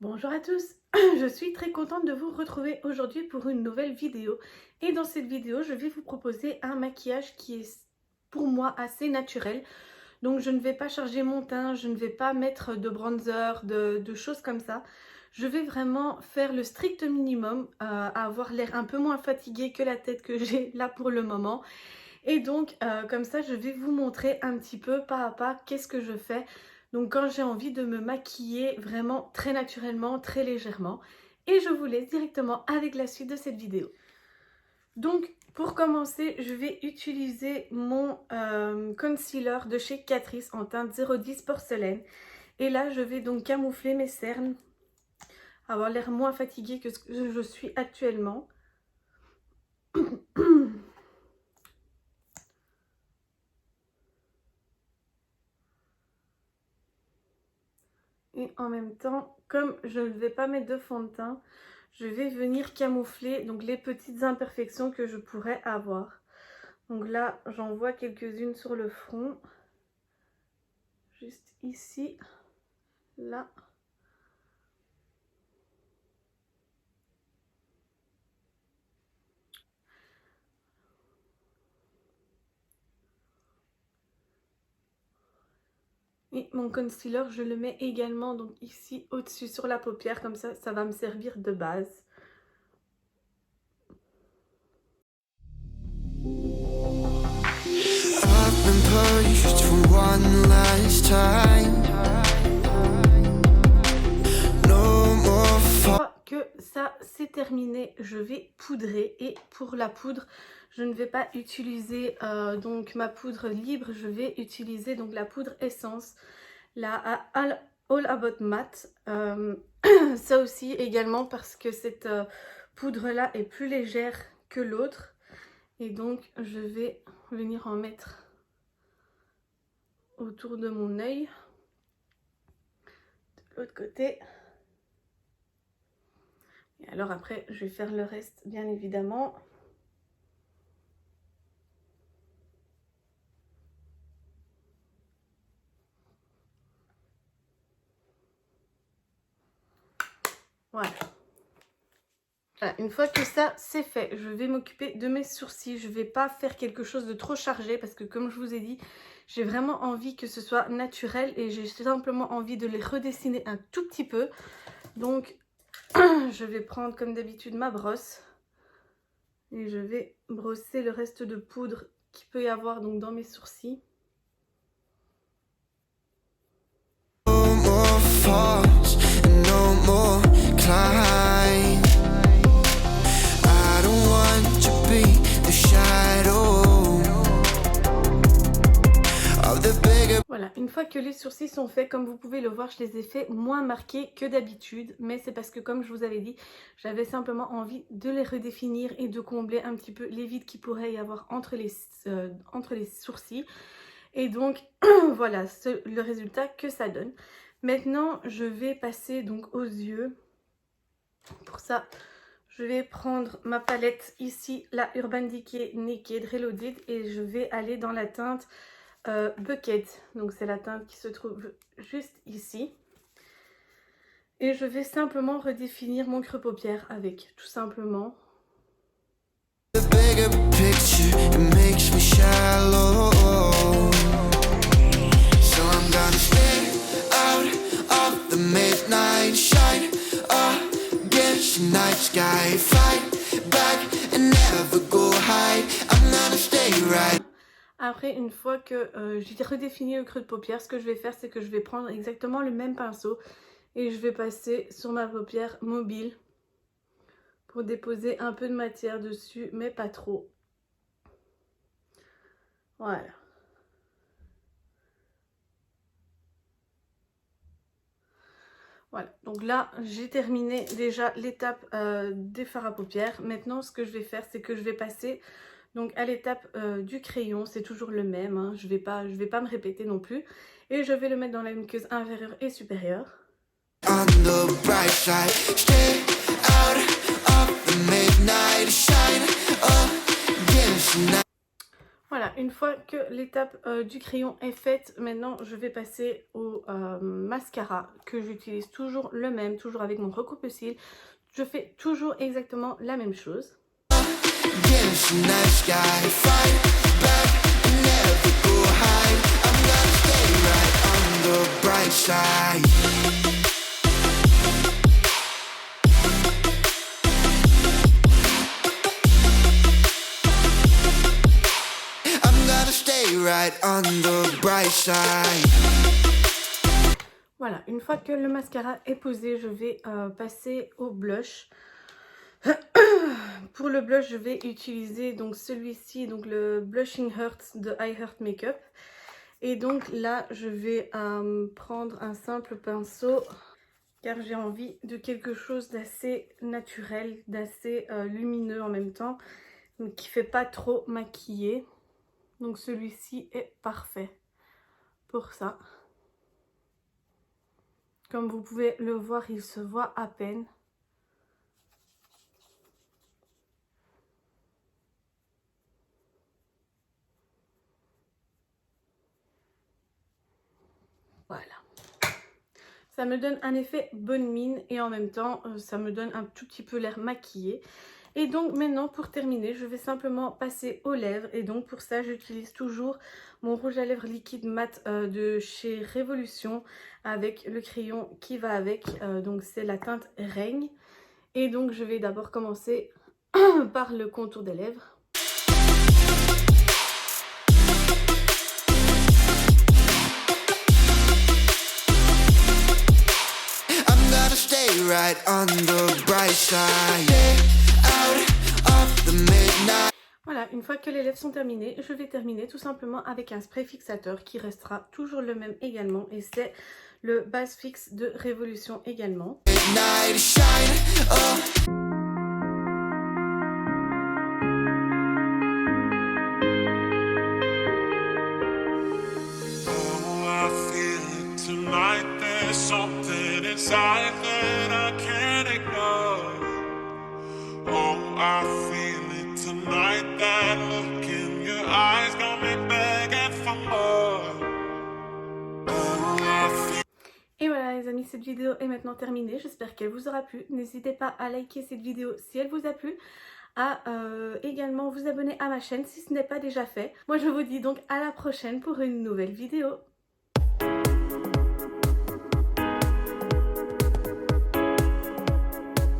Bonjour à tous, je suis très contente de vous retrouver aujourd'hui pour une nouvelle vidéo. Et dans cette vidéo, je vais vous proposer un maquillage qui est pour moi assez naturel. Donc je ne vais pas charger mon teint, je ne vais pas mettre de bronzer, de choses comme ça. Je vais vraiment faire le strict minimum, avoir l'air un peu moins fatiguée que la tête que j'ai là pour le moment. Et donc comme ça, je vais vous montrer un petit peu pas à pas qu'est-ce que je fais. Donc quand j'ai envie de me maquiller vraiment très naturellement, très légèrement. Et je vous laisse directement avec la suite de cette vidéo. Donc pour commencer, je vais utiliser mon concealer de chez Catrice en teinte 010 porcelaine. Et là, je vais donc camoufler mes cernes, avoir l'air moins fatiguée que ce que je suis actuellement. Et en même temps, comme je ne vais pas mettre de fond de teint, je vais venir camoufler donc les petites imperfections que je pourrais avoir. Donc là, j'en vois quelques-unes sur le front. Juste ici, là. Et mon concealer, je le mets également donc ici au-dessus sur la paupière, comme ça va me servir de base. Une fois que ça c'est terminé, je vais poudrer. Et pour la poudre, je ne vais pas utiliser donc ma poudre libre, je vais utiliser donc la poudre essence, la All About Matte. Ça aussi également parce que cette poudre là est plus légère que l'autre. Et donc je vais venir en mettre autour de mon œil. De l'autre côté. Et alors après, je vais faire le reste, bien évidemment. Voilà. Voilà. Une fois que ça c'est fait, je vais m'occuper de mes sourcils. Je ne vais pas faire quelque chose de trop chargé parce que comme je vous ai dit, j'ai vraiment envie que ce soit naturel et j'ai simplement envie de les redessiner un tout petit peu. Donc, je vais prendre comme d'habitude ma brosse et je vais brosser le reste de poudre qu'il peut y avoir donc dans mes sourcils. Voilà, une fois que les sourcils sont faits, comme vous pouvez le voir, je les ai fait moins marqués que d'habitude. Mais c'est parce que, comme je vous avais dit, j'avais simplement envie de les redéfinir et de combler un petit peu les vides qu'il pourrait y avoir entre les sourcils. Et donc, voilà le résultat que ça donne. Maintenant, je vais passer donc aux yeux. Pour ça, je vais prendre ma palette ici, la Urban Decay Naked Reloaded. Et je vais aller dans la teinte Bucket, donc c'est la teinte qui se trouve juste ici. Et je vais simplement redéfinir mon creux paupière avec, tout simplement. Après, une fois que j'ai redéfini le creux de paupière, ce que je vais faire, c'est que je vais prendre exactement le même pinceau et je vais passer sur ma paupière mobile pour déposer un peu de matière dessus, mais pas trop. Voilà. Voilà, donc là j'ai terminé déjà l'étape des fards à paupières. Maintenant ce que je vais faire, c'est que je vais passer donc à l'étape du crayon. C'est toujours le même, hein. Je vais pas me répéter non plus. Et je vais le mettre dans la muqueuse inférieure et supérieure. Voilà, une fois que l'étape du crayon est faite, maintenant je vais passer au mascara que j'utilise toujours le même, toujours avec mon recoupe-cils. Je fais toujours exactement la même chose. Voilà, une fois que le mascara est posé, je vais passer au blush. Pour le blush, je vais utiliser donc celui-ci, donc le Blushing Hearts de I Heart Makeup. Et donc là, je vais prendre un simple pinceau car j'ai envie de quelque chose d'assez naturel, d'assez lumineux en même temps, mais qui ne fait pas trop maquiller. Donc celui-ci est parfait pour ça. Comme vous pouvez le voir, il se voit à peine. Voilà. Ça me donne un effet bonne mine et en même temps, ça me donne un tout petit peu l'air maquillé. Et donc maintenant, pour terminer, je vais simplement passer aux lèvres. Et donc pour ça, j'utilise toujours mon rouge à lèvres liquide mat de chez Révolution avec le crayon qui va avec. Donc c'est la teinte Règne. Et donc je vais d'abord commencer par le contour des lèvres. Voilà, une fois que les lèvres sont terminées, je vais terminer tout simplement avec un spray fixateur qui restera toujours le même également. Et c'est le Base Fix de Révolution également. Et voilà les amis, cette vidéo est maintenant terminée. J'espère qu'elle vous aura plu. N'hésitez pas à liker cette vidéo si elle vous a plu, à également vous abonner à ma chaîne si ce n'est pas déjà fait. Moi je vous dis donc à la prochaine pour une nouvelle vidéo.